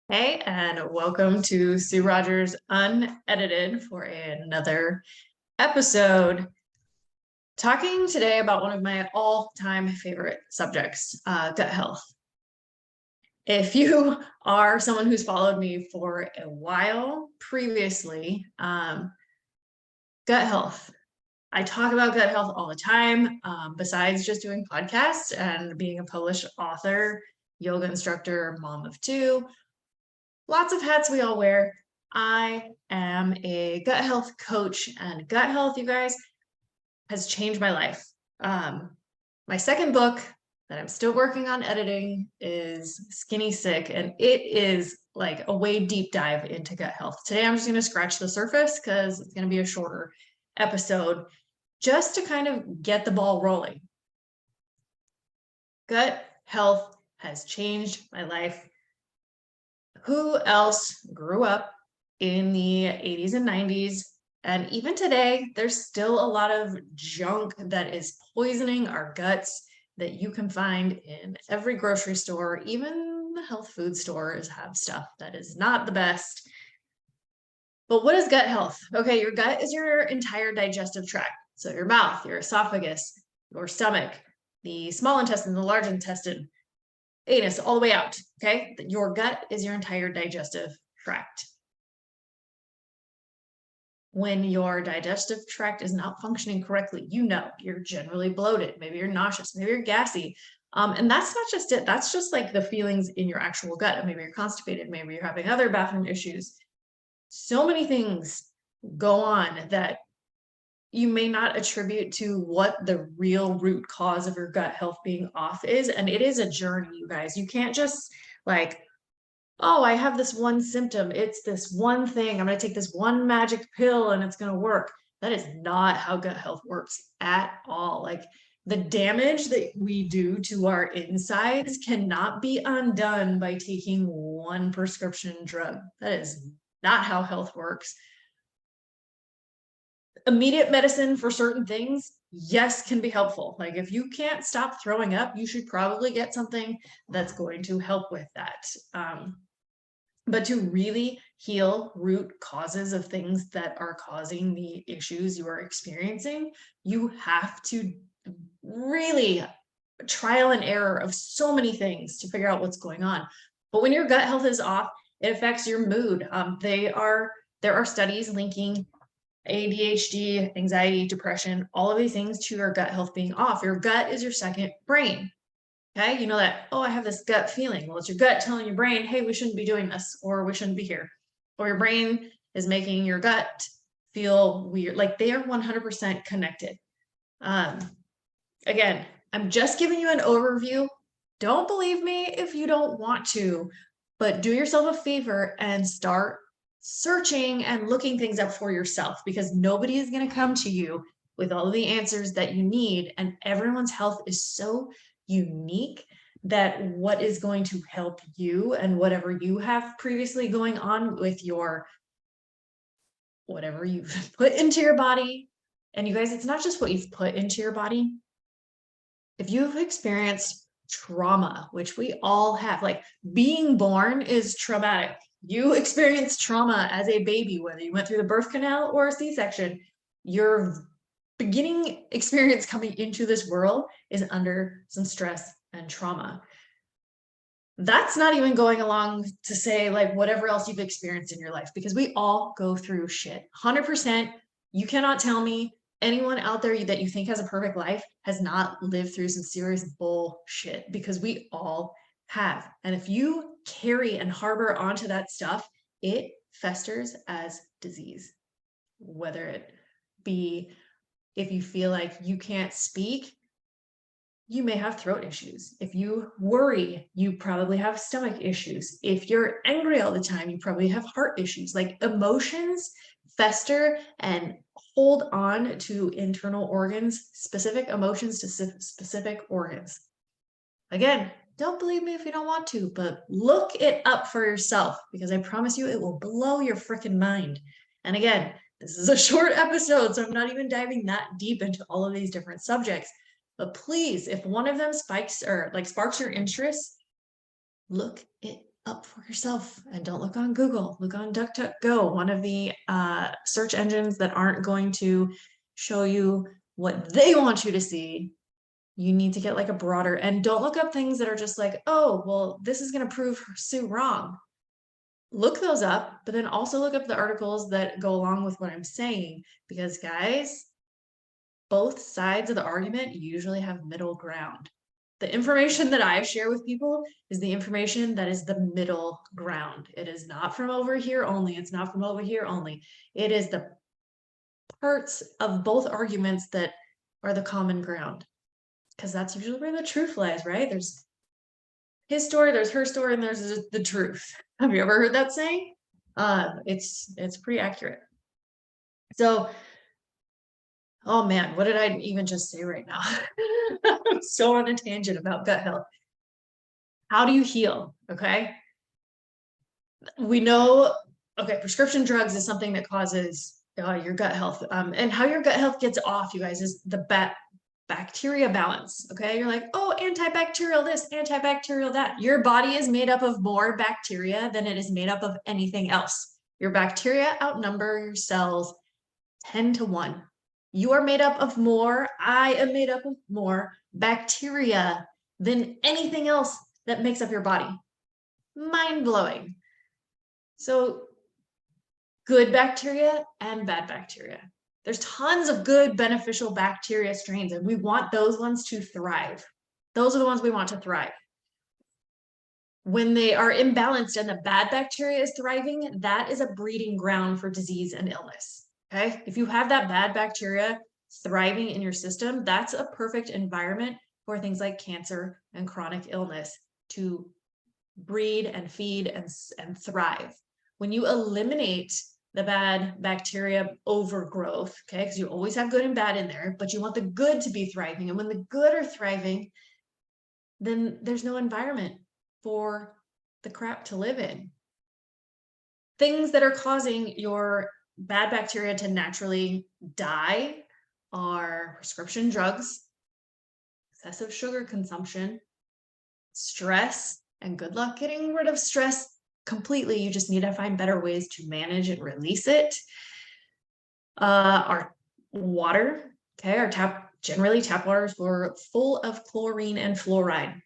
Hey, and welcome to Sue Rogers Unedited for another episode. Talking today about one of my all-time favorite subjects, gut health. If you are someone who's followed me for a while previously, gut health. I talk about gut health all the time, besides just doing podcasts and being a published author, yoga instructor, mom of two. Lots of hats we all wear. I am a gut health coach, and gut health, you guys, has changed my life. My second book that I'm still working on editing is Skinny Sick, and it is like a way deep dive into gut health. Today, I'm just going to scratch the surface because it's going to be a shorter episode just to kind of get the ball rolling. Gut health has changed my life. Who else grew up in the 80s and 90s? And even today, there's still a lot of junk that is poisoning our guts that you can find in every grocery store. Even the health food stores have stuff that is not the best. But what is gut health? Okay, your gut is your entire digestive tract. So your mouth, your esophagus, your stomach, the small intestine, the large intestine, anus, all the way out. Okay, your gut is your entire digestive tract. When your digestive tract is not functioning correctly, you're generally bloated, maybe you're nauseous, maybe you're gassy. And that's not just it, that's just like the feelings in your actual gut. Maybe you're constipated, maybe you're having other bathroom issues. So many things go on that you may not attribute to what the real root cause of your gut health being off is. And it is a journey, you guys. You can't just like, oh, I have this one symptom. It's this one thing. I'm going to take this one magic pill and it's going to work. That is not how gut health works at all. Like the damage that we do to our insides cannot be undone by taking one prescription drug. That is not how health works. Immediate medicine for certain things, yes, can be helpful. Like if you can't stop throwing up, you should probably get something that's going to help with that. But to really heal root causes of things that are causing the issues you are experiencing, you have to really trial and error of so many things to figure out what's going on. But when your gut health is off, it affects your mood. There are studies linking ADHD, anxiety, depression, all of these things to your gut health being off. Your gut is your second brain. Okay, you know that, oh, I have this gut feeling. Well, it's your gut telling your brain, hey, we shouldn't be doing this, or we shouldn't be here. Or your brain is making your gut feel weird. Like they are 100% connected. Again, I'm just giving you an overview. Don't believe me if you don't want to, but do yourself a favor and start searching and looking things up for yourself, because nobody is going to come to you with all of the answers that you need. And everyone's health is so unique that what is going to help you and whatever you have previously going on with your whatever you've put into your body. And you guys, it's not just what you've put into your body. If you've experienced trauma, which we all have, like being born is traumatic. You experienced trauma as a baby, whether you went through the birth canal or a C-section, your beginning experience coming into this world is under some stress and trauma. That's not even going along to say like whatever else you've experienced in your life, because we all go through shit. 100%. You cannot tell me anyone out there that you think has a perfect life has not lived through some serious bullshit, because we all have. And if you carry and harbor onto that stuff, it festers as disease. Whether it be if you feel like you can't speak, you may have throat issues. If you worry, you probably have stomach issues. If you're angry all the time, you probably have heart issues. Like emotions fester and hold on to internal organs, specific emotions to specific organs. Again, don't believe me if you don't want to, but look it up for yourself, because I promise you it will blow your freaking mind. And again, this is a short episode, so I'm not even diving that deep into all of these different subjects. But please, if one of them sparks your interest, look it up for yourself, and don't look on Google. Look on DuckDuckGo, one of the search engines that aren't going to show you what they want you to see. You need to get like a broader, and don't look up things that are just like, oh, well, this is going to prove Sue wrong. Look those up, but then also look up the articles that go along with what I'm saying, because guys, both sides of the argument usually have middle ground. The information that I share with people is the information that is the middle ground. It is not from over here only. It's not from over here only. It is the parts of both arguments that are the common ground, because that's usually where the truth lies, right? There's his story, there's her story, and there's the truth. Have you ever heard that saying? It's pretty accurate. So, oh man, what did I even just say right now? I'm so on a tangent about gut health. How do you heal? Okay. We know, okay, prescription drugs is something that causes your gut health. And how your gut health gets off, you guys, is the bacteria balance. Okay. You're like, oh, antibacterial this, antibacterial that. Your body is made up of more bacteria than it is made up of anything else. Your bacteria outnumber your cells 10 to 1. You are made up of more, I am made up of more bacteria than anything else that makes up your body. Mind blowing. So, good bacteria and bad bacteria. There's tons of good beneficial bacteria strains, and we want those ones to thrive. Those are the ones we want to thrive. When they are imbalanced and the bad bacteria is thriving, that is a breeding ground for disease and illness. Okay. If you have that bad bacteria thriving in your system, that's a perfect environment for things like cancer and chronic illness to breed and feed and thrive. When you eliminate the bad bacteria overgrowth, okay, because you always have good and bad in there, but you want the good to be thriving. And when the good are thriving, then there's no environment for the crap to live in. Things that are causing your bad bacteria to naturally die are prescription drugs, excessive sugar consumption, stress, and good luck getting rid of stress completely. You just need to find better ways to manage and release it. Our water, okay, our generally tap water is full of chlorine and fluoride.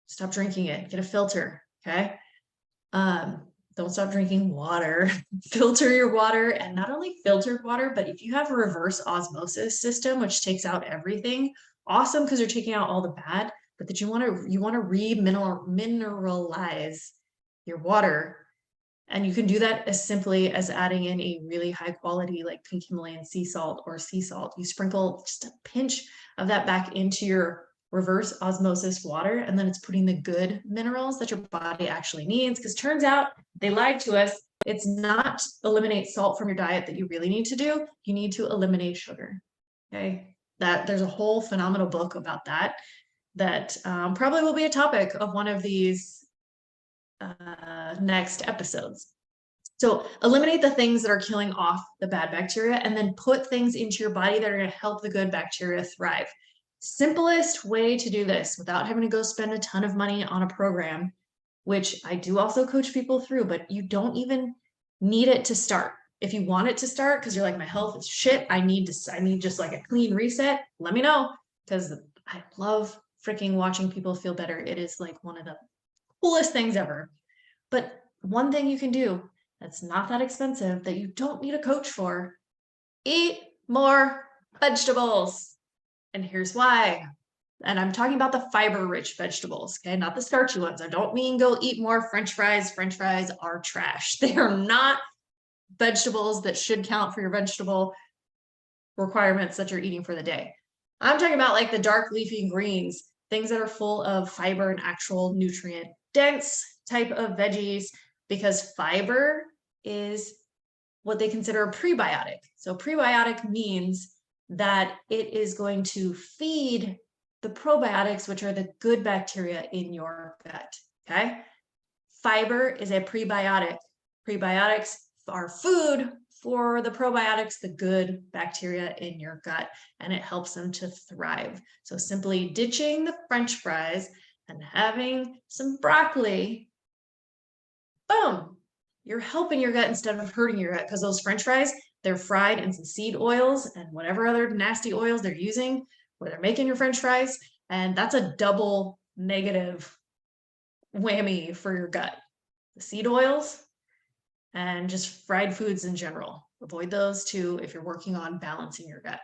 Stop drinking it, get a filter, okay? Don't stop drinking water. Filter your water, and not only filtered water, but if you have a reverse osmosis system, which takes out everything, awesome, because you're taking out all the bad, but that you want to remineralize your water. And you can do that as simply as adding in a really high quality like pink Himalayan sea salt or sea salt. You sprinkle just a pinch of that back into your reverse osmosis water, and then it's putting the good minerals that your body actually needs, because turns out they lied to us. It's not eliminate salt from your diet that you really need to do. You need to eliminate sugar. Okay, that there's a whole phenomenal book about that probably will be a topic of one of these next episodes. So eliminate the things that are killing off the bad bacteria, and then put things into your body that are going to help the good bacteria thrive. Simplest way to do this without having to go spend a ton of money on a program, which I do also coach people through, but you don't even need it to start. If you want it to start because you're like, my health is shit, I need just like a clean reset, let me know, because I love freaking watching people feel better. It is like one of the coolest things ever. But one thing you can do that's not that expensive, that you don't need a coach for, eat more vegetables. And here's why. And I'm talking about the fiber-rich vegetables, okay? Not the starchy ones. I don't mean go eat more French fries. French fries are trash. They are not vegetables that should count for your vegetable requirements that you're eating for the day. I'm talking about like the dark leafy greens, things that are full of fiber and actual nutrient dense type of veggies, because fiber is what they consider a prebiotic. So prebiotic means that it is going to feed the probiotics, which are the good bacteria in your gut, okay? Fiber is a prebiotic. Prebiotics are food for the probiotics, the good bacteria in your gut, and it helps them to thrive. So simply ditching the French fries and having some broccoli boom, you're helping your gut instead of hurting your gut, because those French fries, they're fried in some seed oils and whatever other nasty oils they're using where they're making your French fries. And that's a double negative whammy for your gut. The seed oils and just fried foods in general. Avoid those too if you're working on balancing your gut.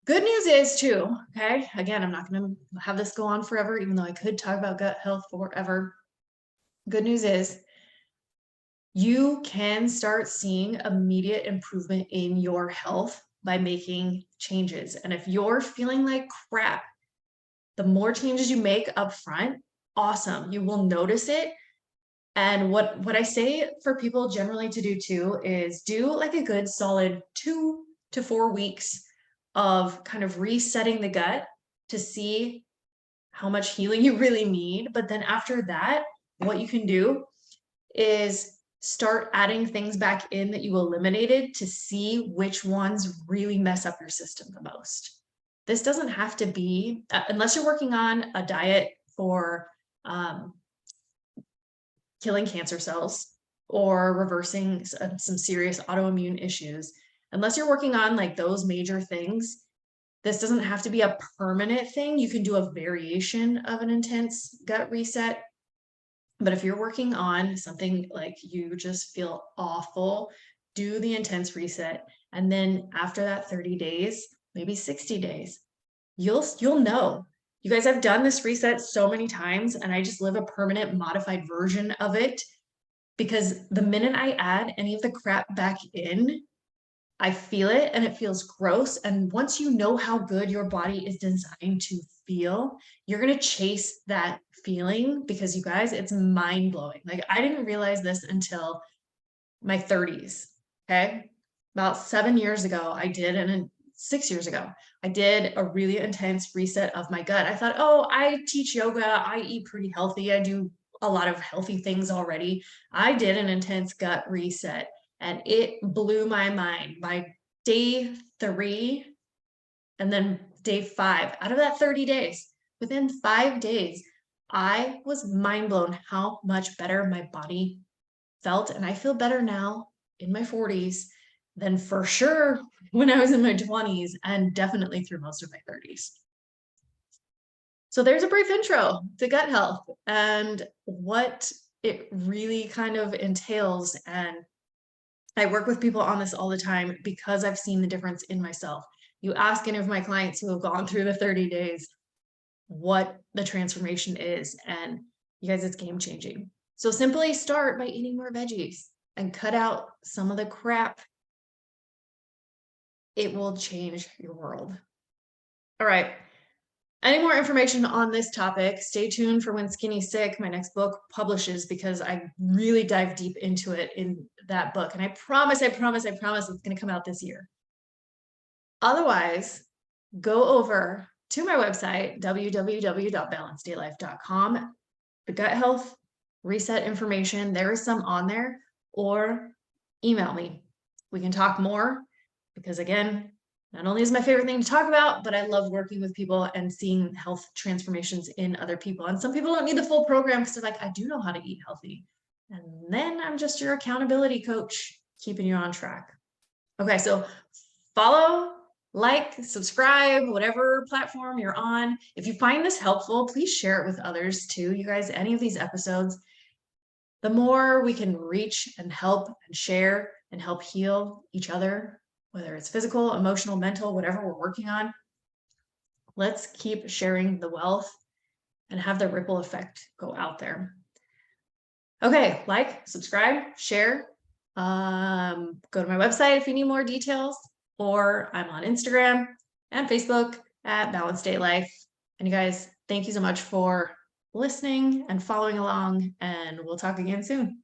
Good news is too, okay, again, I'm not going to have this go on forever, even though I could talk about gut health forever. Good news is you can start seeing immediate improvement in your health by making changes. And if you're feeling like crap, the more changes you make up front, awesome. You will notice it. And what I say for people generally to do too is do like a good solid 2 to 4 weeks of kind of resetting the gut to see how much healing you really need. But then after that, what you can do is start adding things back in that you eliminated to see which ones really mess up your system the most. This doesn't have to be, unless you're working on a diet for killing cancer cells or reversing some serious autoimmune issues, unless you're working on like those major things, this doesn't have to be a permanent thing. You can do a variation of an intense gut reset. But if you're working on something like you just feel awful, do the intense reset. And then after that 30 days, maybe 60 days, you'll know. You guys, I've done this reset so many times and I just live a permanent modified version of it, because the minute I add any of the crap back in, I feel it and it feels gross. And once you know how good your body is designed to feel, you're going to chase that feeling, because you guys, it's mind blowing. Like I didn't realize this until my 30s. Okay. About 7 years ago, I did, and 6 years ago, I did a really intense reset of my gut. I thought, oh, I teach yoga. I eat pretty healthy. I do a lot of healthy things already. I did an intense gut reset and it blew my mind. By day 3 and then day 5, out of that 30 days, within 5 days, I was mind blown how much better my body felt. And I feel better now in my 40s than for sure when I was in my 20s, and definitely through most of my 30s. So there's a brief intro to gut health and what it really kind of entails. And I work with people on this all the time because I've seen the difference in myself. You ask any of my clients who have gone through the 30 days what the transformation is, and you guys, it's game changing. So simply start by eating more veggies and cut out some of the crap. It will change your world. All right. Any more information on this topic, stay tuned for When Skinny Sick, my next book, publishes, because I really dive deep into it in that book. And I promise it's going to come out this year. Otherwise, go over to my website, www.balancedaylife.com. The gut health reset information, there is some on there, or email me. We can talk more, because again, not only is my favorite thing to talk about, but I love working with people and seeing health transformations in other people. And some people don't need the full program because they're like, I do know how to eat healthy. And then I'm just your accountability coach, keeping you on track. Okay, so follow, like, subscribe, whatever platform you're on. If you find this helpful, please share it with others too. You guys, any of these episodes, the more we can reach and help and share and help heal each other, whether it's physical, emotional, mental, whatever we're working on, let's keep sharing the wealth and have the ripple effect go out there. Okay, like, subscribe, share. Go to my website if you need more details, or I'm on Instagram and Facebook at Balanced Day Life. And you guys, thank you so much for listening and following along, and we'll talk again soon.